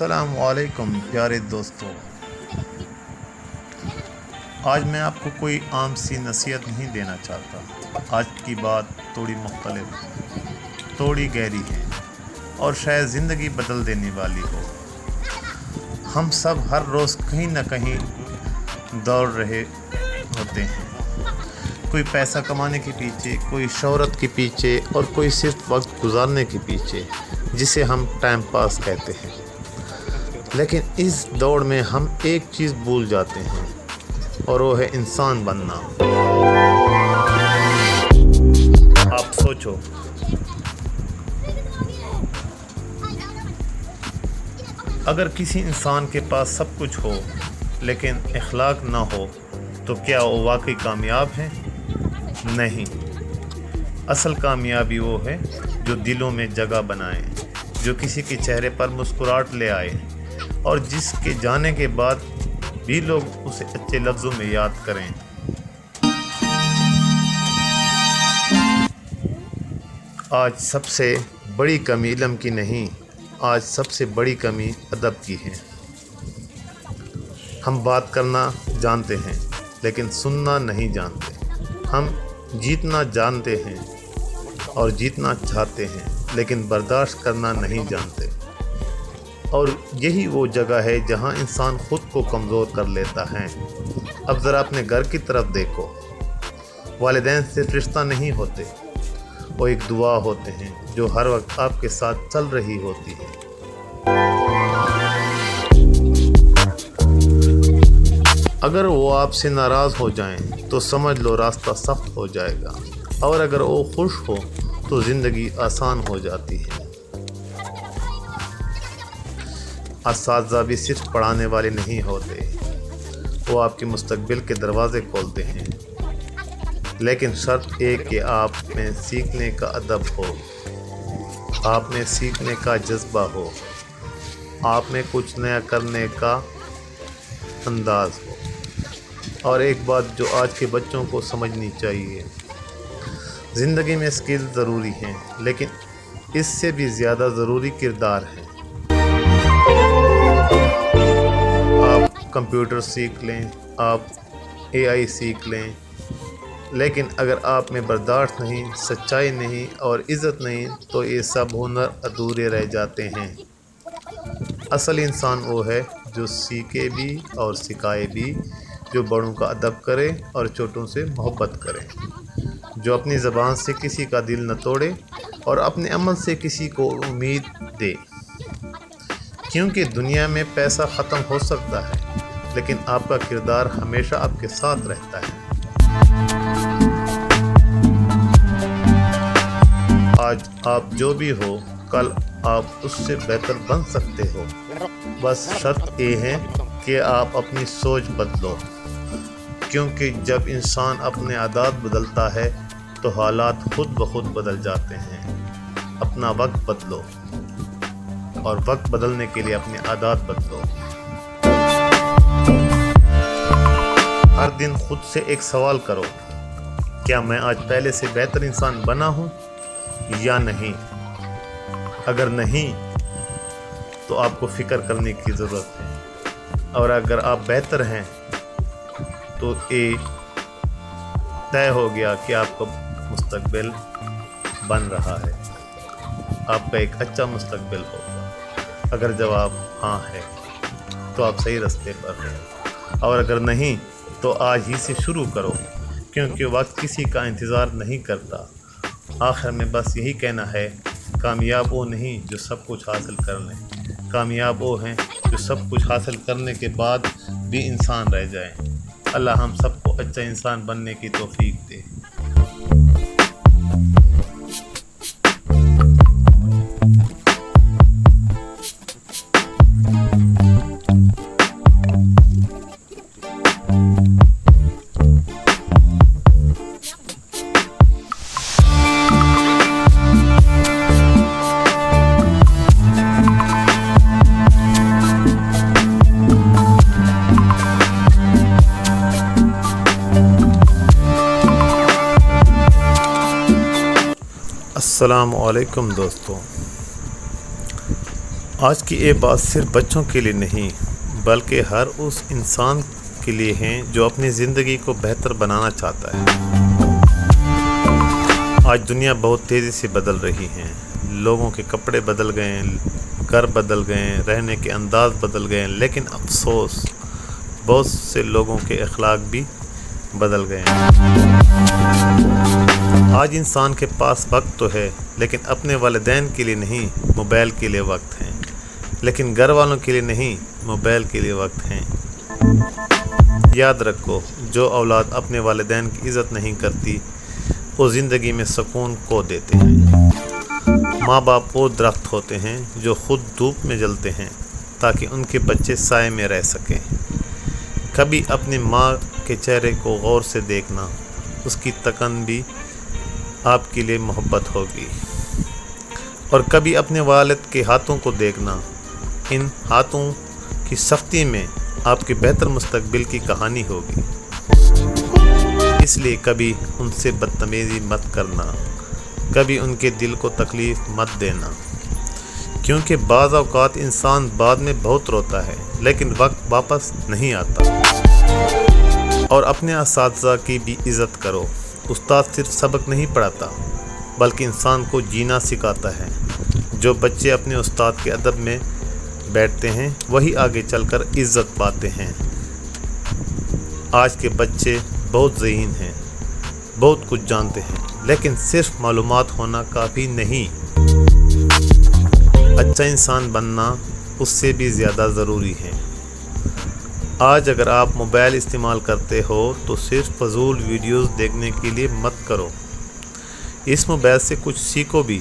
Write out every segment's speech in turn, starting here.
السلام علیکم پیارے دوستوں، آج میں آپ کو کوئی عام سی نصیحت نہیں دینا چاہتا۔ آج کی بات تھوڑی مختلف، تھوڑی گہری ہے اور شاید زندگی بدل دینے والی ہو۔ ہم سب ہر روز کہیں نہ کہیں دوڑ رہے ہوتے ہیں، کوئی پیسہ کمانے کے پیچھے، کوئی شہرت کے پیچھے اور کوئی صرف وقت گزارنے کے پیچھے، جسے ہم ٹائم پاس کہتے ہیں۔ لیکن اس دوڑ میں ہم ایک چیز بھول جاتے ہیں اور وہ ہے انسان بننا۔ آپ سوچو، اگر کسی انسان کے پاس سب کچھ ہو لیکن اخلاق نہ ہو تو کیا وہ واقعی کامیاب ہے؟ نہیں۔ اصل کامیابی وہ ہے جو دلوں میں جگہ بنائے، جو کسی کے چہرے پر مسکراہٹ لے آئے اور جس کے جانے کے بعد بھی لوگ اسے اچھے لفظوں میں یاد کریں۔ آج سب سے بڑی کمی علم کی نہیں، آج سب سے بڑی کمی ادب کی ہے۔ ہم بات کرنا جانتے ہیں لیکن سننا نہیں جانتے۔ ہم جیتنا جانتے ہیں اور جیتنا چاہتے ہیں لیکن برداشت کرنا نہیں جانتے۔ اور یہی وہ جگہ ہے جہاں انسان خود کو کمزور کر لیتا ہے۔ اب ذرا اپنے گھر کی طرف دیکھو۔ والدین صرف رشتہ نہیں ہوتے، وہ ایک دعا ہوتے ہیں جو ہر وقت آپ کے ساتھ چل رہی ہوتی ہے۔ اگر وہ آپ سے ناراض ہو جائیں تو سمجھ لو راستہ سخت ہو جائے گا، اور اگر وہ خوش ہو تو زندگی آسان ہو جاتی ہے۔ اساتذہ بھی صرف پڑھانے والے نہیں ہوتے، وہ آپ کے مستقبل کے دروازے کھولتے ہیں۔ لیکن شرط ایک کہ آپ میں سیکھنے کا ادب ہو، آپ میں سیکھنے کا جذبہ ہو، آپ میں کچھ نیا کرنے کا انداز ہو۔ اور ایک بات جو آج کے بچوں کو سمجھنی چاہیے، زندگی میں اسکل ضروری ہیں لیکن اس سے بھی زیادہ ضروری کردار ہے۔ آپ کمپیوٹر سیکھ لیں، آپ AI سیکھ لیں، لیکن اگر آپ میں برداشت نہیں، سچائی نہیں اور عزت نہیں تو یہ سب ہنر ادھورے رہ جاتے ہیں۔ اصل انسان وہ ہے جو سیکھے بھی اور سکھائے بھی، جو بڑوں کا ادب کرے اور چھوٹوں سے محبت کرے، جو اپنی زبان سے کسی کا دل نہ توڑے اور اپنے عمل سے کسی کو امید دے۔ کیونکہ دنیا میں پیسہ ختم ہو سکتا ہے لیکن آپ کا کردار ہمیشہ آپ کے ساتھ رہتا ہے۔ آج آپ جو بھی ہو، کل آپ اس سے بہتر بن سکتے ہو۔ بس شرط یہ ہے کہ آپ اپنی سوچ بدلو، کیونکہ جب انسان اپنے عادات بدلتا ہے تو حالات خود بخود بدل جاتے ہیں۔ اپنا وقت بدلو اور وقت بدلنے کے لیے اپنے عادات بدلو۔ ہر دن خود سے ایک سوال کرو، کیا میں آج پہلے سے بہتر انسان بنا ہوں یا نہیں؟ اگر نہیں تو آپ کو فکر کرنے کی ضرورت ہے، اور اگر آپ بہتر ہیں تو یہ طے ہو گیا کہ آپ کا مستقبل بن رہا ہے، آپ کا ایک اچھا مستقبل ہوگا۔ اگر جواب ہاں ہے تو آپ صحیح راستے پر ہیں، اور اگر نہیں تو آج ہی سے شروع کرو، کیونکہ وقت کسی کا انتظار نہیں کرتا۔ آخر میں بس یہی کہنا ہے، کامیاب وہ نہیں جو سب کچھ حاصل کر لیں، کامیاب وہ ہیں جو سب کچھ حاصل کرنے کے بعد بھی انسان رہ جائیں۔ اللہ ہم سب کو اچھا انسان بننے کی توفیق دے۔ السلام علیکم دوستوں، آج کی یہ بات صرف بچوں کے لیے نہیں بلکہ ہر اس انسان کے لیے ہیں جو اپنی زندگی کو بہتر بنانا چاہتا ہے۔ آج دنیا بہت تیزی سے بدل رہی ہے، لوگوں کے کپڑے بدل گئے ہیں، گھر بدل گئے ہیں، رہنے کے انداز بدل گئے ہیں، لیکن افسوس بہت سے لوگوں کے اخلاق بھی بدل گئے ہیں۔ آج انسان کے پاس وقت تو ہے لیکن اپنے والدین کے لیے نہیں، موبائل کے لیے وقت ہے، لیکن گھر والوں کے لیے نہیں، موبائل کے لیے وقت ہے۔ یاد رکھو، جو اولاد اپنے والدین کی عزت نہیں کرتی وہ زندگی میں سکون کھو دیتے ہیں۔ ماں باپ وہ درخت ہوتے ہیں جو خود دھوپ میں جلتے ہیں تاکہ ان کے بچے سائے میں رہ سکیں۔ کبھی اپنی ماں کے چہرے کو غور سے دیکھنا، اس کی تکن بھی آپ کے لیے محبت ہوگی، اور کبھی اپنے والد کے ہاتھوں کو دیکھنا، ان ہاتھوں کی سختی میں آپ کے بہتر مستقبل کی کہانی ہوگی۔ اس لیے کبھی ان سے بدتمیزی مت کرنا، کبھی ان کے دل کو تکلیف مت دینا، کیونکہ بعض اوقات انسان بعد میں بہت روتا ہے لیکن وقت واپس نہیں آتا۔ اور اپنے اساتذہ کی بھی عزت کرو۔ استاد صرف سبق نہیں پڑھاتا بلکہ انسان کو جینا سکھاتا ہے۔ جو بچے اپنے استاد کے ادب میں بیٹھتے ہیں وہی آگے چل کر عزت پاتے ہیں۔ آج کے بچے بہت ذہین ہیں، بہت کچھ جانتے ہیں، لیکن صرف معلومات ہونا کافی نہیں، اچھا انسان بننا اس سے بھی زیادہ ضروری ہے۔ آج اگر آپ موبائل استعمال کرتے ہو تو صرف فضول ویڈیوز دیکھنے کے لیے مت کرو، اس موبائل سے کچھ سیکھو بھی۔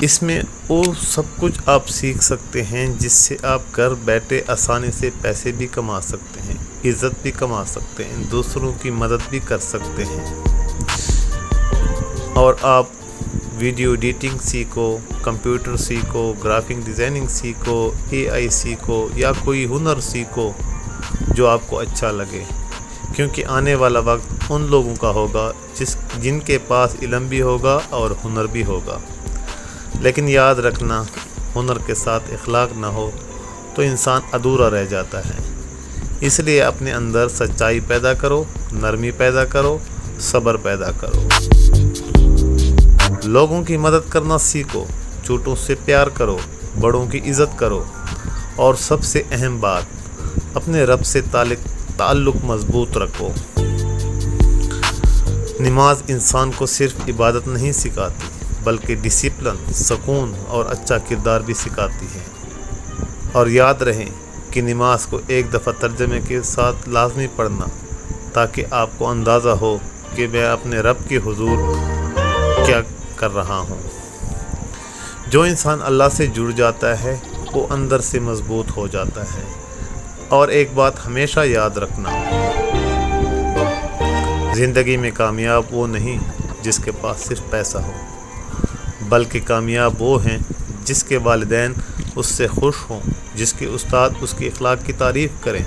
اس میں وہ سب کچھ آپ سیکھ سکتے ہیں جس سے آپ گھر بیٹھے آسانی سے پیسے بھی کما سکتے ہیں، عزت بھی کما سکتے ہیں، دوسروں کی مدد بھی کر سکتے ہیں۔ اور آپ ویڈیو ایڈیٹنگ سیکھو، کمپیوٹر سیکھو، گرافک ڈیزائننگ سیکھو، AI سیکھو یا کوئی ہنر سیکھو جو آپ کو اچھا لگے، کیونکہ آنے والا وقت ان لوگوں کا ہوگا جن کے پاس علم بھی ہوگا اور ہنر بھی ہوگا۔ لیکن یاد رکھنا، ہنر کے ساتھ اخلاق نہ ہو تو انسان ادھورا رہ جاتا ہے۔ اس لیے اپنے اندر سچائی پیدا کرو، نرمی پیدا کرو، صبر پیدا کرو، لوگوں کی مدد کرنا سیکھو، چھوٹوں سے پیار کرو، بڑوں کی عزت کرو، اور سب سے اہم بات، اپنے رب سے تعلق مضبوط رکھو۔ نماز انسان کو صرف عبادت نہیں سکھاتی بلکہ ڈسپلن، سکون اور اچھا کردار بھی سکھاتی ہے۔ اور یاد رہے کہ نماز کو ایک دفعہ ترجمے کے ساتھ لازمی پڑھنا تاکہ آپ کو اندازہ ہو کہ میں اپنے رب کے حضور کیا کر رہا ہوں۔ جو انسان اللہ سے جڑ جاتا ہے وہ اندر سے مضبوط ہو جاتا ہے۔ اور ایک بات ہمیشہ یاد رکھنا، زندگی میں کامیاب وہ نہیں جس کے پاس صرف پیسہ ہو، بلکہ کامیاب وہ ہیں جس کے والدین اس سے خوش ہوں، جس کے استاد اس کے اخلاق کی تعریف کریں،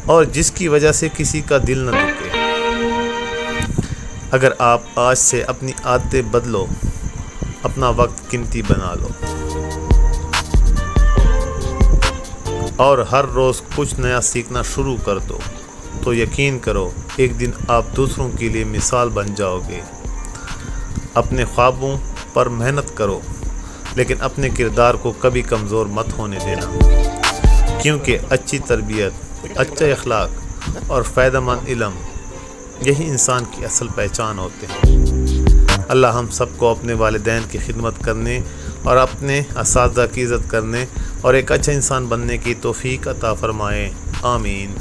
اور جس کی وجہ سے کسی کا دل نہ دکھے۔ اگر آپ آج سے اپنی عادتیں بدلو، اپنا وقت قیمتی بنا لو، اور ہر روز کچھ نیا سیکھنا شروع کر دو، تو یقین کرو ایک دن آپ دوسروں کے لیے مثال بن جاؤ گے۔ اپنے خوابوں پر محنت کرو، لیکن اپنے کردار کو کبھی کمزور مت ہونے دینا، کیونکہ اچھی تربیت، اچھا اخلاق اور فائدہ مند علم یہی انسان کی اصل پہچان ہوتے ہیں۔ اللہ ہم سب کو اپنے والدین کی خدمت کرنے اور اپنے اساتذہ کی عزت کرنے اور ایک اچھا انسان بننے کی توفیق عطا فرمائے، آمین۔